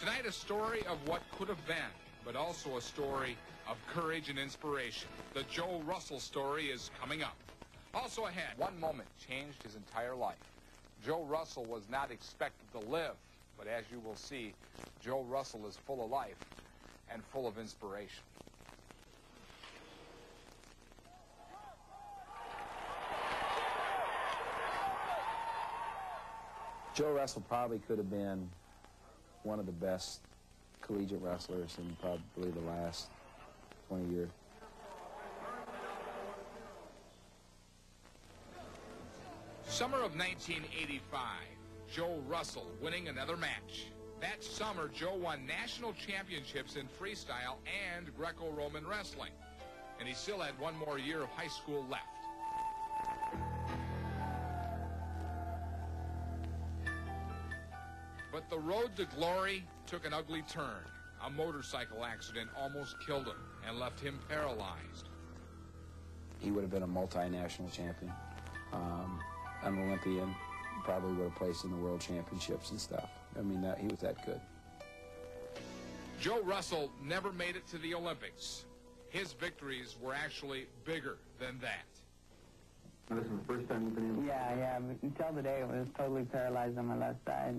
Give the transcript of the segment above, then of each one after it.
Tonight, a story of what could have been, but also a story of courage and inspiration. The Joe Russell story is coming up. Also ahead, one moment changed his entire life. Joe Russell was not expected to live, but as you will see, Joe Russell is full of life and full of inspiration. Joe Russell probably could have been one of the best collegiate wrestlers in probably the last 20 years. Summer of 1985, Joe Russell winning another match. That summer, Joe won national championships in freestyle and Greco-Roman wrestling. And he still had one more year of high school left. But the road to glory took an ugly turn. A motorcycle accident almost killed him and left him paralyzed. He would have been a multinational champion, an Olympian, probably would have placed in the world championships and stuff. I mean, he was that good. Joe Russell never made it to the Olympics. His victories were actually bigger than that. This is the first time you've been able to... Yeah. Until today, I was totally paralyzed on my left side.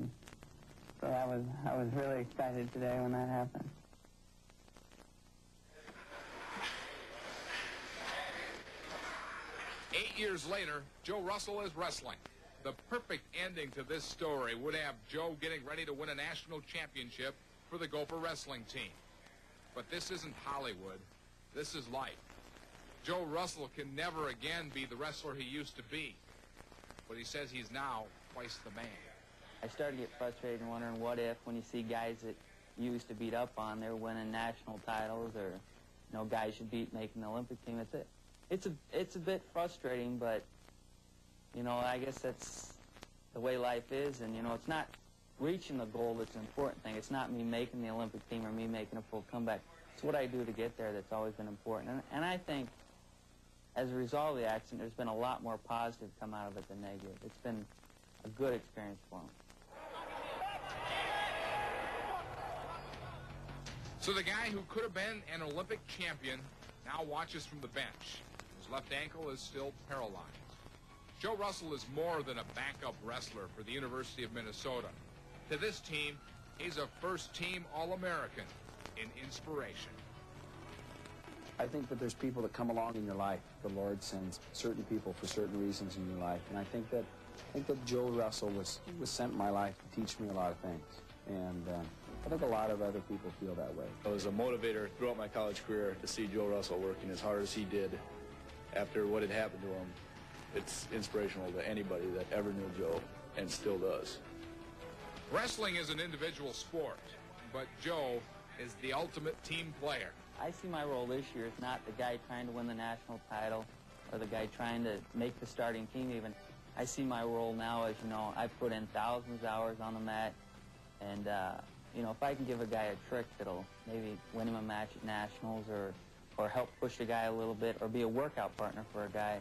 So I was really excited today when that happened. Eight years later, Joe Russell is wrestling. The perfect ending to this story would have Joe getting ready to win a national championship for the Gopher wrestling team. But this isn't Hollywood. This is life. Joe Russell can never again be the wrestler he used to be. But he says he's now twice the man. I started to get frustrated and wondering what if, when you see guys that you used to beat up on, they're winning national titles, or guys you beat making the Olympic team. It's a bit frustrating, but I guess that's the way life is, and it's not reaching the goal that's the important thing. It's not me making the Olympic team or me making a full comeback. It's what I do to get there that's always been important. And I think as a result of the accident, there's been a lot more positive come out of it than negative. It's been a good experience for him. So the guy who could have been an Olympic champion now watches from the bench. His left ankle is still paralyzed. Joe Russell is more than a backup wrestler for the University of Minnesota. To this team, he's a first-team All-American in inspiration. I think that there's people that come along in your life. The Lord sends certain people for certain reasons in your life, and I think that Joe Russell was sent in my life to teach me a lot of things, and I think a lot of other people feel that way. It was a motivator throughout my college career to see Joe Russell working as hard as he did after what had happened to him. It's inspirational to anybody that ever knew Joe and still does. Wrestling is an individual sport, but Joe is the ultimate team player. I see my role this year as not the guy trying to win the national title or the guy trying to make the starting team even. I see my role now as, I put in thousands of hours on the mat, and, if I can give a guy a trick that'll maybe win him a match at nationals or help push a guy a little bit or be a workout partner for a guy,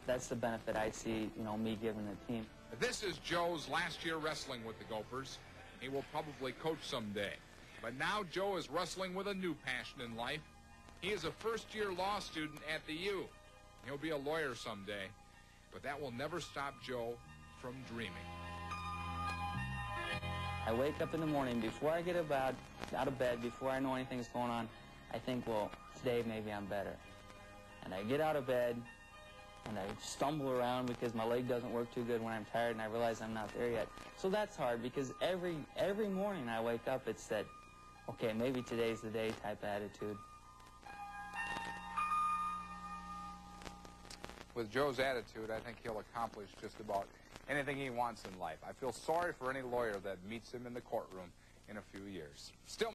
that's the benefit I see, me giving the team. This is Joe's last year wrestling with the Gophers. He will probably coach someday. But now Joe is wrestling with a new passion in life. He is a first-year law student at the U. He'll be a lawyer someday, but that will never stop Joe from dreaming. I wake up in the morning, before I get out of bed, before I know anything's going on, I think, well, today maybe I'm better. And I get out of bed, and I stumble around because my leg doesn't work too good when I'm tired, and I realize I'm not there yet. So that's hard, because every morning I wake up, it's that, okay, maybe today's the day type attitude. With Joe's attitude, I think he'll accomplish just about anything he wants in life. I feel sorry for any lawyer that meets him in the courtroom in a few years. Still